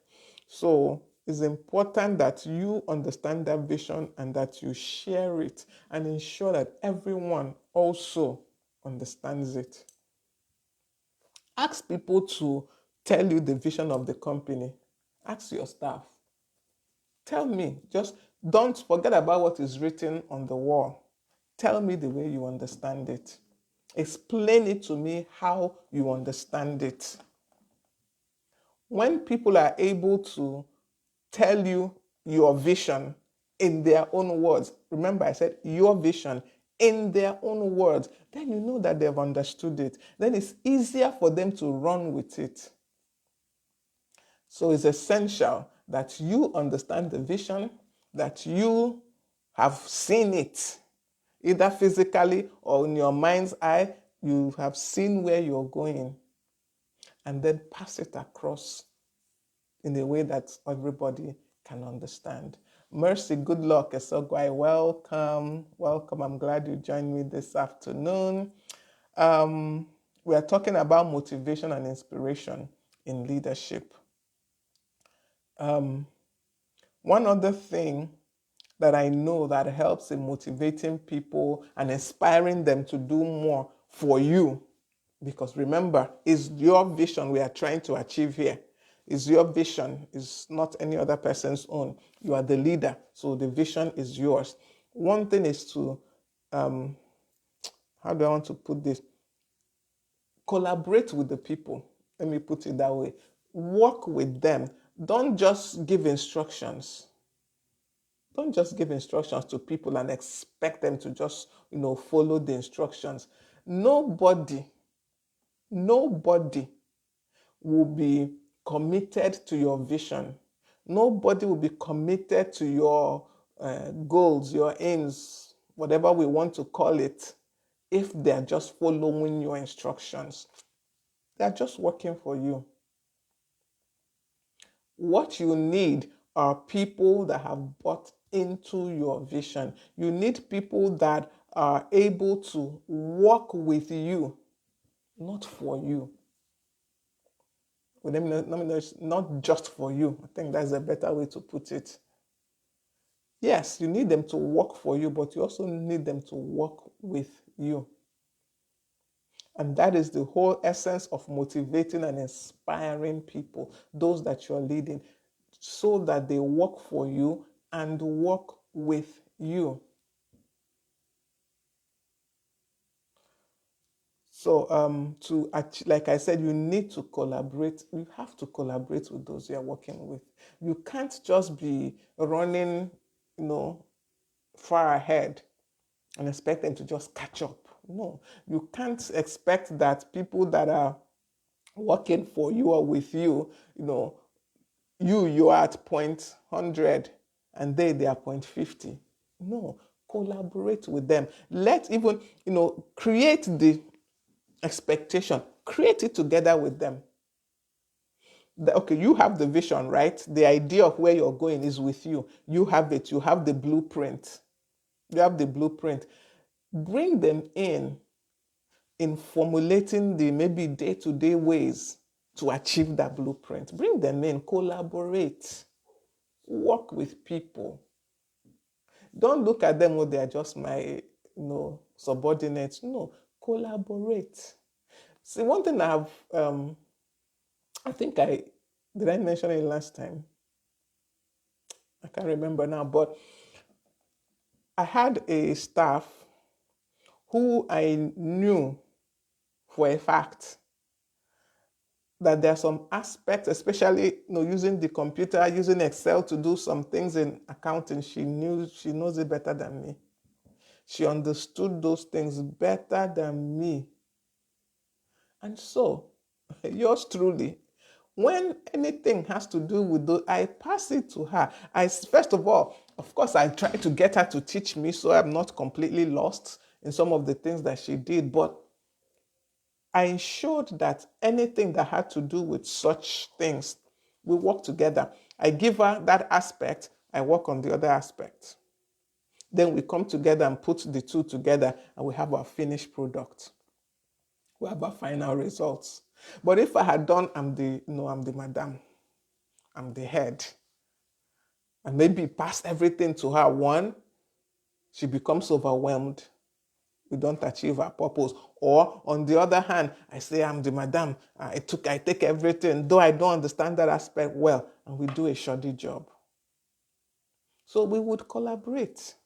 A: So it's important that you understand that vision and that you share it and ensure that everyone also understands it. Ask people to tell you the vision of the company. Ask your staff. Tell me, just don't forget about what is written on the wall. Tell me the way you understand it. Explain it to me how you understand it. When people are able to tell you your vision in their own words, remember I said your vision in their own words, then you know that they've understood it. Then it's easier for them to run with it. So it's essential that you understand the vision, that you have seen it, either physically or in your mind's eye, you have seen where you're going, and then pass it across in a way that everybody can understand. Mercy, good luck, Esogwai. Welcome, welcome. I'm glad you joined me this afternoon. We are talking about motivation and inspiration in leadership. One other thing that I know that helps in motivating people and inspiring them to do more for you, because remember, it's your vision we are trying to achieve here. It's your vision, it's not any other person's own. You are the leader, so the vision is yours. One thing is to, how do I want to put this? Collaborate with the people. Let me put it that way. Work with them. Don't just give instructions. Don't just give instructions to people and expect them to just, follow the instructions. Nobody will be committed to your vision. Nobody will be committed to your goals, your aims, whatever we want to call it, if they're just following your instructions. They're just working for you. What you need are people that have bought into your vision. You need people that are able to work with you, not for you. Well, let me know, it's not just for you. I think that's a better way to put it. Yes, you need them to work for you, but you also need them to work with you. And that is the whole essence of motivating and inspiring people, those that you're leading, so that they work for you and work with you. So, like I said, you need to collaborate. You have to collaborate with those you're working with. You can't just be running, far ahead and expect them to just catch up. No, you can't expect that people that are working for you or with you, you are at point 100 and they are point 50. No, collaborate with them. Let even, create the expectation, create it together with them. Okay, you have the vision, right? The idea of where you're going is with you. You have it. You have the blueprint. You have the blueprint. Bring them in formulating the maybe day-to-day ways to achieve that blueprint. Bring them in, collaborate, work with people. Don't look at them, oh, they are just my, subordinates. No, collaborate. See, one thing I think did I mention it last time? I can't remember now, but I had a staff who I knew for a fact that there are some aspects, especially using the computer, using Excel to do some things in accounting. She knows it better than me. She understood those things better than me. And so, yours truly, when anything has to do with those, I pass it to her. First of all, of course, I try to get her to teach me so I'm not completely lost in some of the things that she did, but I ensured that anything that had to do with such things, we work together. I give her that aspect, I work on the other aspect. Then we come together and put the two together and we have our finished product. We have our final results. But if I had done, I'm the madam, I'm the head, and maybe pass everything to her, one, she becomes overwhelmed. We don't achieve our purpose. Or on the other hand, I say I'm the madam. I take everything, though I don't understand that aspect well, and we do a shoddy job. So we would collaborate.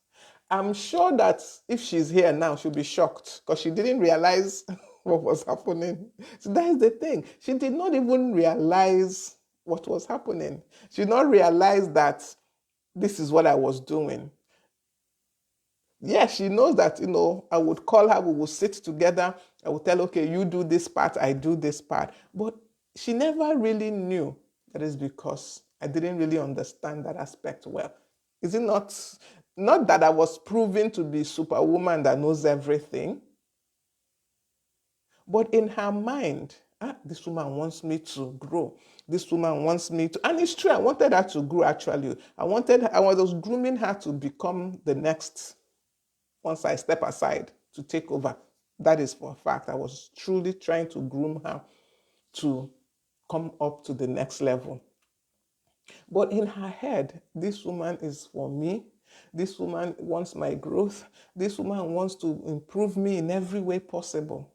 A: I'm sure that if she's here now, she'll be shocked because she didn't realize what was happening. So that is the thing. She did not even realize what was happening. She did not realize that this is what I was doing. Yeah, she knows that, I would call her, we will sit together, I would tell, okay, you do this part, I do this part. But she never really knew that is because I didn't really understand that aspect well. Is it not that I was proven to be superwoman that knows everything, but in her mind, this woman wants me to grow. This woman wants me to, and it's true, I wanted her to grow actually. I was grooming her to become the next once I step aside to take over. That is for a fact. I was truly trying to groom her to come up to the next level. But in her head, this woman is for me. This woman wants my growth. This woman wants to improve me in every way possible.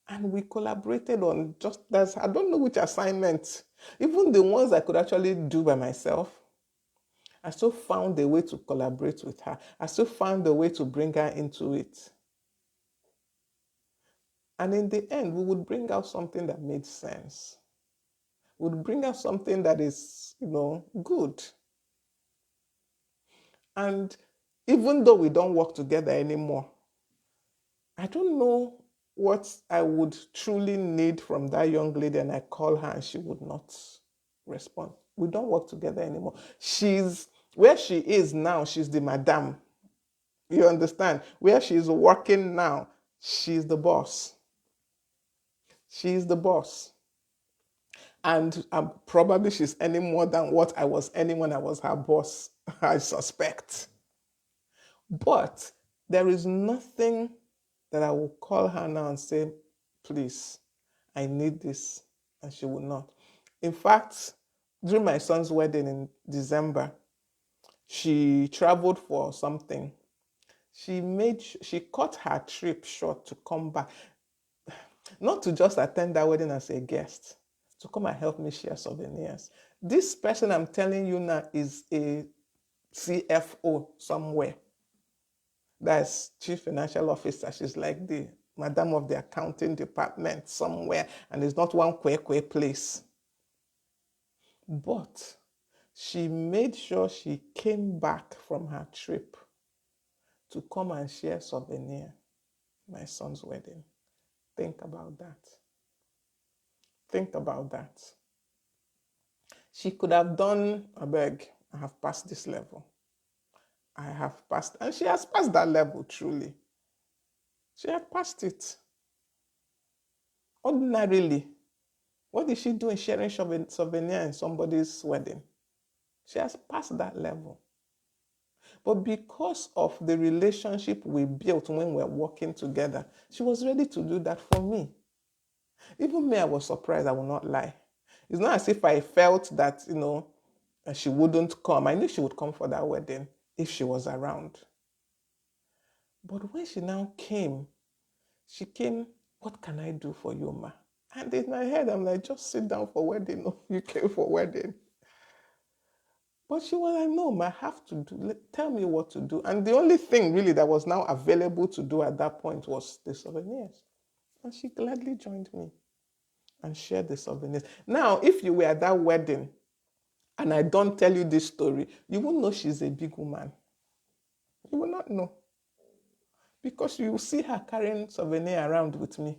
A: And we collaborated on just that. I don't know which assignment, even the ones I could actually do by myself. I still found a way to collaborate with her. I still found a way to bring her into it. And in the end, we would bring out something that made sense. We would bring out something that is, good. And even though we don't work together anymore, I don't know what I would truly need from that young lady, and I call her and she would not respond. We don't work together anymore. She's where she is now, she's the madam. You understand? Where she's working now, she's the boss. She's the boss. And probably she's earning more than what I was earning when I was her boss, I suspect. But there is nothing that I will call her now and say, please, I need this. And she will not. In fact, during my son's wedding in December, she traveled for something. She cut her trip short to come back, not to just attend that wedding as a guest, to come and help me share souvenirs. This person I'm telling you now is a CFO somewhere. That's Chief Financial Officer. She's like the madam of the accounting department somewhere, and it's not one kwe place. But she made sure she came back from her trip to come and share souvenir my son's wedding. Think about that. Think about that. She could have done, I beg, I have passed this level. I have passed, and she has passed that level truly. She had passed it. Ordinarily, what is she doing sharing souvenir in somebody's wedding? She has passed that level. But because of the relationship we built when we were working together, she was ready to do that for me. Even me, I was surprised, I will not lie. It's not as if I felt that, she wouldn't come. I knew she would come for that wedding if she was around. But when she now came, she came, what can I do for you, ma? And in my head, I'm like, just sit down for wedding. No, you came for wedding. But she was like, no, ma, I have to do, tell me what to do. And the only thing really that was now available to do at that point was the souvenirs. And she gladly joined me and shared the souvenirs. Now, if you were at that wedding and I don't tell you this story, you won't know she's a big woman. You will not know. Because you will see her carrying souvenir around with me.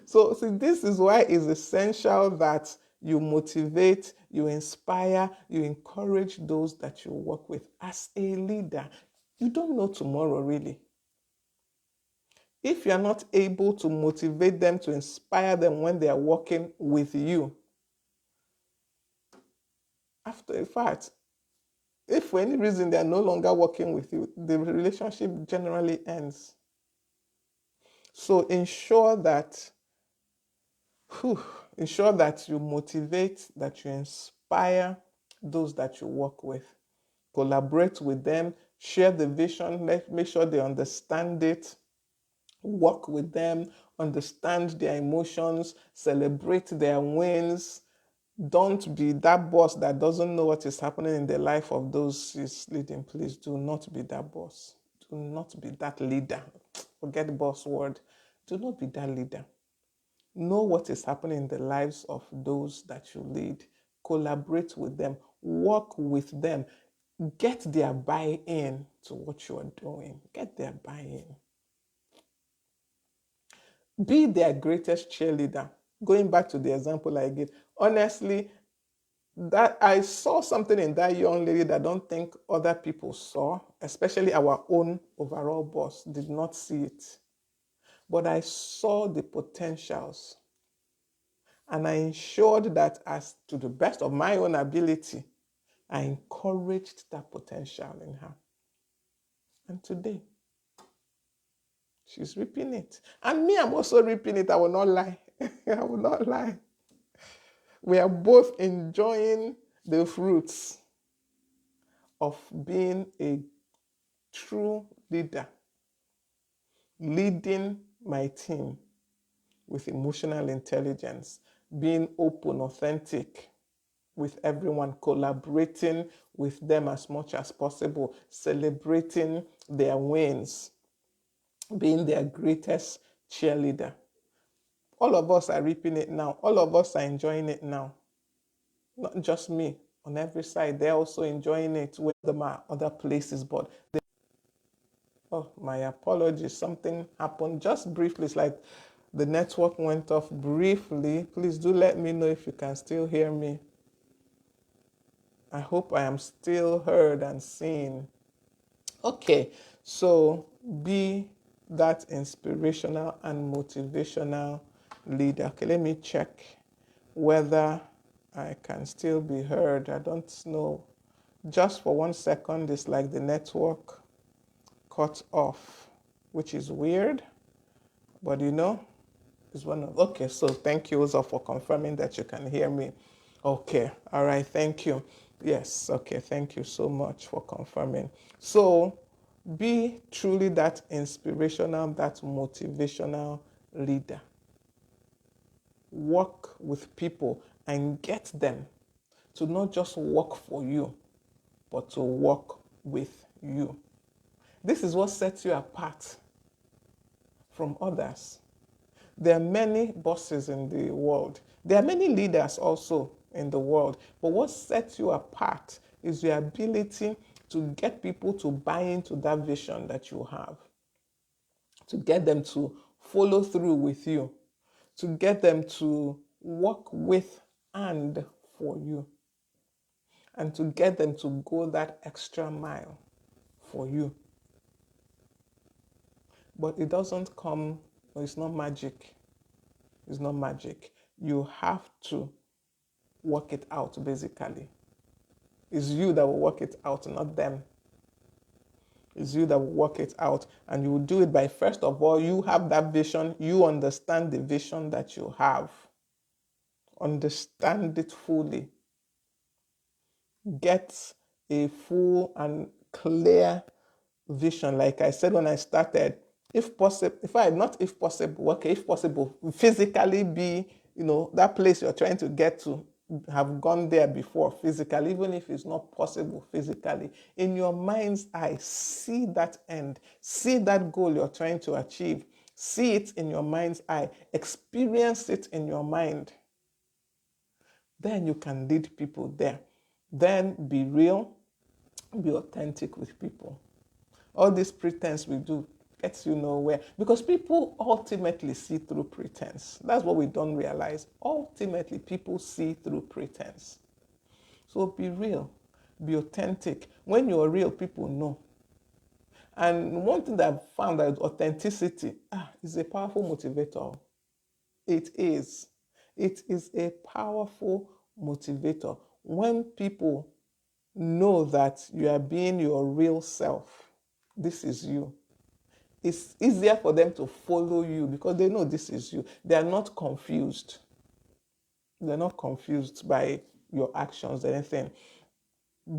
A: So, see, this is why it's essential that you motivate, you inspire, you encourage those that you work with as a leader. You don't know tomorrow, really. If you're not able to motivate them, to inspire them when they are working with you, in fact, if for any reason they are no longer working with you, the relationship generally ends. So ensure that you motivate, that you inspire those that you work with. Collaborate with them, share the vision, make sure they understand it, work with them, understand their emotions, celebrate their wins. Don't be that boss that doesn't know what is happening in the life of those she's leading. Please do not be that boss. Do not be that leader. Forget the boss word. Do not be that leader. Know what is happening in the lives of those that you lead. Collaborate with them. Work with them. Get their buy-in to what you are doing. Get their buy-in. Be their greatest cheerleader. Going back to the example I gave, honestly, that I saw something in that young lady that I don't think other people saw, especially our own overall boss did not see it. But I saw the potentials. And I ensured that, as to the best of my own ability, I encouraged that potential in her. And today, she's reaping it. And me, I'm also reaping it. I will not lie. I will not lie. We are both enjoying the fruits of being a true leader, leading my team with emotional intelligence, being open, authentic with everyone, collaborating with them as much as possible, celebrating their wins, being their greatest cheerleader. All of us are reaping it now. All of us are enjoying it now. Not just me. On every side, they're also enjoying it with them at other places. But oh, my apologies. Something happened just briefly. It's like the network went off briefly. Please do let me know if you can still hear me. I hope I am still heard and seen. Okay, so be that inspirational and motivational leader. Okay, let me check whether I can still be heard. I don't know. Just for 1 second, it's like the network cut off, which is weird, but it's one of, okay, so thank you also for confirming that you can hear me. Okay, all right, thank you. Yes, okay, thank you so much for confirming. So be truly that inspirational, that motivational leader. Work with people and get them to not just work for you, but to work with you. This is what sets you apart from others. There are many bosses in the world. There are many leaders also in the world. But what sets you apart is your ability to get people to buy into that vision that you have, to get them to follow through with you, to get them to work with and for you, and to get them to go that extra mile for you. But it doesn't come, it's not magic. It's not magic. You have to work it out, basically. It's you that will work it out, not them. It's you that will work it out. And you will do it by, first of all, you have that vision. You understand the vision that you have. Understand it fully. Get a full and clear vision. Like I said when I started, if possible, if possible, okay, if possible, physically be, that place you're trying to get to, have gone there before physically, even if it's not possible physically. In your mind's eye, see that end, see that goal you're trying to achieve, see it in your mind's eye, experience it in your mind. Then you can lead people there. Then be real, be authentic with people. All this pretense we do gets you nowhere because people ultimately see through pretense. That's what we don't realize. Ultimately, people see through pretense. So be real, be authentic. When you're real, people know. And one thing that I've found that authenticity is a powerful motivator. It is. It is a powerful motivator. When people know that you are being your real self, this is you. It's easier for them to follow you because they know this is you. They are not confused. They're not confused by your actions or anything.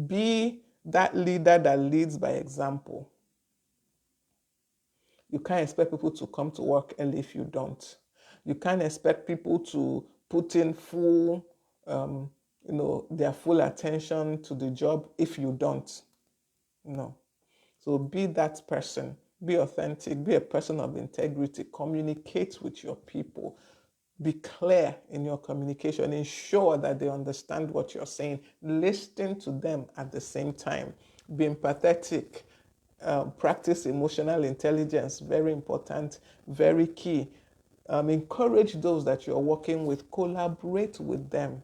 A: Be that leader that leads by example. You can't expect people to come to work early if you don't. You can't expect people to put in full, their full attention to the job if you don't. No. So be that person. Be authentic. Be a person of integrity. Communicate with your people. Be clear in your communication. Ensure that they understand what you're saying. Listen to them at the same time. Be empathetic. Practice emotional intelligence. Very important. Very key. Encourage those that you're working with. Collaborate with them.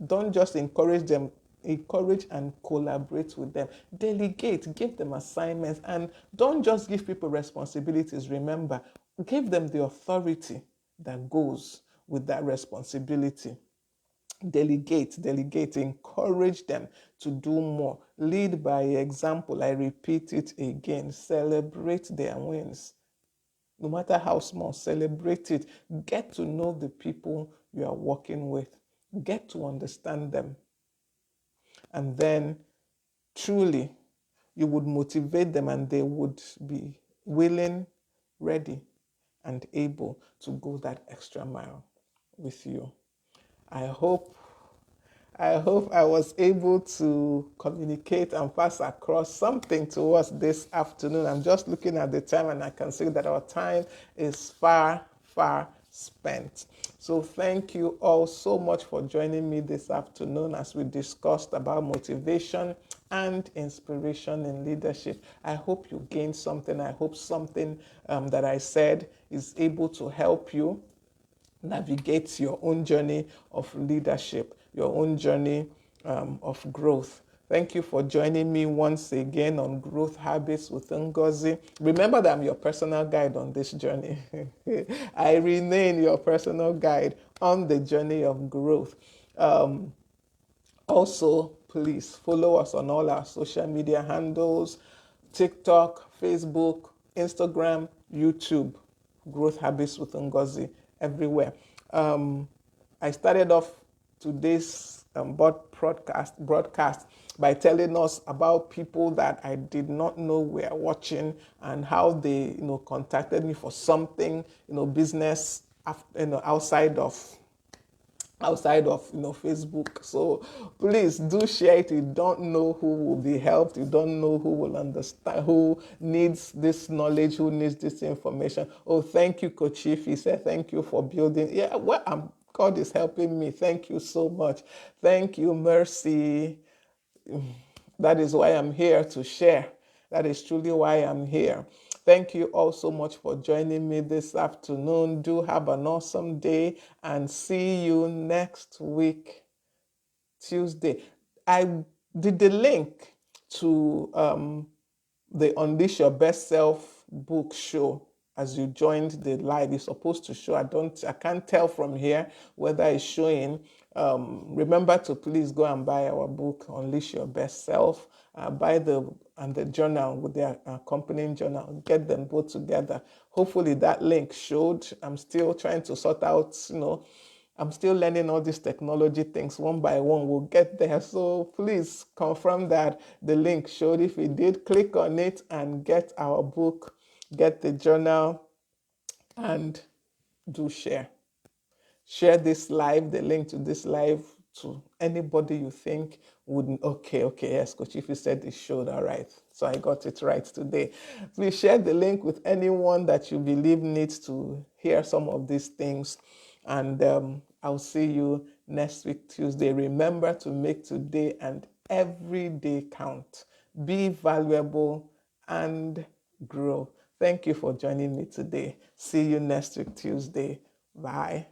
A: Don't just encourage them, encourage and collaborate with them. Delegate, give them assignments, and don't just give people responsibilities. Remember, give them the authority that goes with that responsibility. Delegate, encourage them to do more. Lead by example. I repeat it again. Celebrate their wins. No matter how small, celebrate it. Get to know the people you are working with. Get to understand them. And then truly, you would motivate them and they would be willing, ready, and able to go that extra mile with you. I hope I was able to communicate and pass across something to us this afternoon. I'm just looking at the time and I can see that our time is far, far spent. So thank you all so much for joining me this afternoon as we discussed about motivation and inspiration in leadership. I hope you gained something. I hope something that I said is able to help you navigate your own journey of leadership, your own journey of growth. Thank you for joining me once again on Growth Habits with Ngozi. Remember that I'm your personal guide on this journey. I remain your personal guide on the journey of growth. Also, please follow us on all our social media handles: TikTok, Facebook, Instagram, YouTube. Growth Habits with Ngozi, everywhere. I started off today's broadcast by telling us about people that I did not know were watching, and how they, contacted me for something, business, outside of Facebook. So please do share it. You don't know who will be helped. You don't know who will understand, who needs this knowledge, who needs this information. Oh, thank you, Coach Chief. He said thank you for building. Yeah, well, God is helping me. Thank you so much. Thank you, Mercy. That is why I'm here to share. That is truly why I'm here. Thank you all so much for joining me this afternoon. Do have an awesome day, and see you next week, Tuesday. I did the link to the Unleash Your Best Self book show as you joined the live. It's supposed to show. I can't tell from here whether it's showing. Remember to please go and buy our book, Unleash Your Best Self. Buy the journal with the accompanying journal. Get them both together. Hopefully that link showed. I'm still trying to sort out, I'm still learning all these technology things one by one. We'll get there. So please confirm that the link showed. If it did, click on it and get our book, get the journal, and do share. Share this live, the link to this live, to anybody you think would. Okay, yes, Coach Ify said it showed. All right. So I got it right today. Please share the link with anyone that you believe needs to hear some of these things. And I'll see you next week, Tuesday. Remember to make today and every day count. Be valuable and grow. Thank you for joining me today. See you next week, Tuesday. Bye.